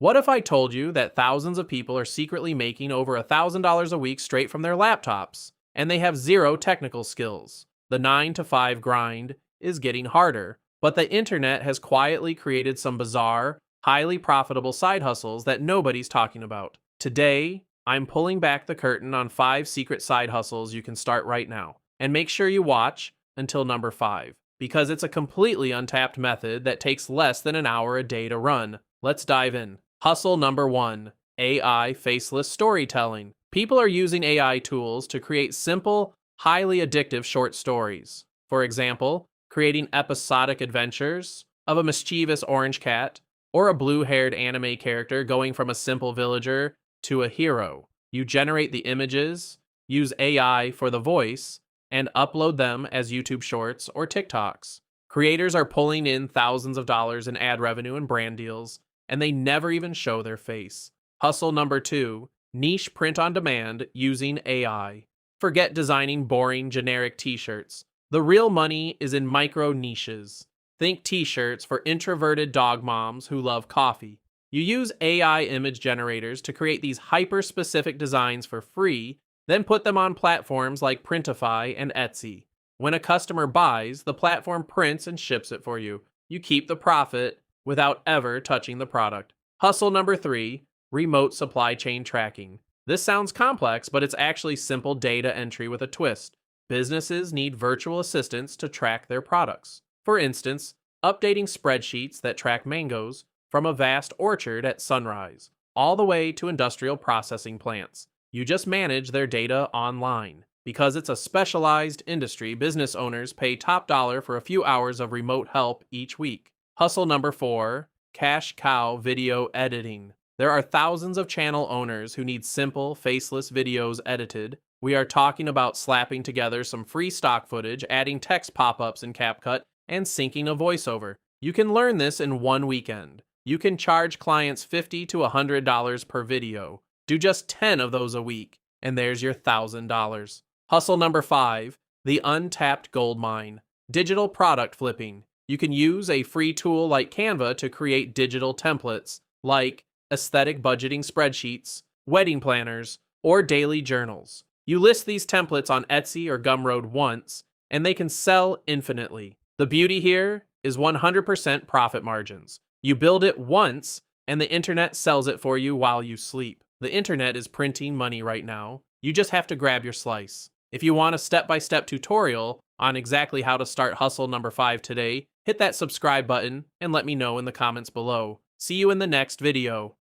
What if I told you that thousands of people are secretly making over $1,000 a week straight from their laptops, and they have zero technical skills? The 9 to 5 grind is getting harder, but the internet has quietly created some bizarre, highly profitable side hustles that nobody's talking about. Today, I'm pulling back the curtain on 5 secret side hustles you can start right now. And make sure you watch until number 5, because it's a completely untapped method that takes less than an hour a day to run. Let's dive in. Hustle number 1, AI Faceless Storytelling. People are using AI tools to create simple, highly addictive short stories. For example, creating episodic adventures of a mischievous orange cat or a blue-haired anime character going from a simple villager to a hero. You generate the images, use AI for the voice, and upload them as YouTube Shorts or TikToks. Creators are pulling in thousands of dollars in ad revenue and brand deals, and they never even show their face. Hustle number 2, niche print on demand using AI. Forget designing boring, generic t-shirts. The real money is in micro niches. Think t-shirts for introverted dog moms who love coffee. You use AI image generators to create these hyper-specific designs for free, then put them on platforms like Printify and Etsy. When a customer buys, the platform prints and ships it for you. You keep the profit without ever touching the product. Hustle number 3, remote supply chain tracking. This sounds complex, but it's actually simple data entry with a twist. Businesses need virtual assistants to track their products. For instance, updating spreadsheets that track mangoes from a vast orchard at sunrise, all the way to industrial processing plants. You just manage their data online. Because it's a specialized industry, business owners pay top dollar for a few hours of remote help each week. Hustle number 4, cash cow video editing. There are thousands of channel owners who need simple, faceless videos edited. We are talking about slapping together some free stock footage, adding text pop-ups in CapCut, and syncing a voiceover. You can learn this in one weekend. You can charge clients $50 to $100 per video. Do just 10 of those a week, and there's your $1,000. Hustle number 5, the untapped gold mine. Digital product flipping. You can use a free tool like Canva to create digital templates, like aesthetic budgeting spreadsheets, wedding planners, or daily journals. You list these templates on Etsy or Gumroad once, and they can sell infinitely. The beauty here is 100% profit margins. You build it once, and the internet sells it for you while you sleep. The internet is printing money right now. You just have to grab your slice. If you want a step-by-step tutorial on exactly how to start hustle number 5 today, hit that subscribe button and let me know in the comments below. See you in the next video.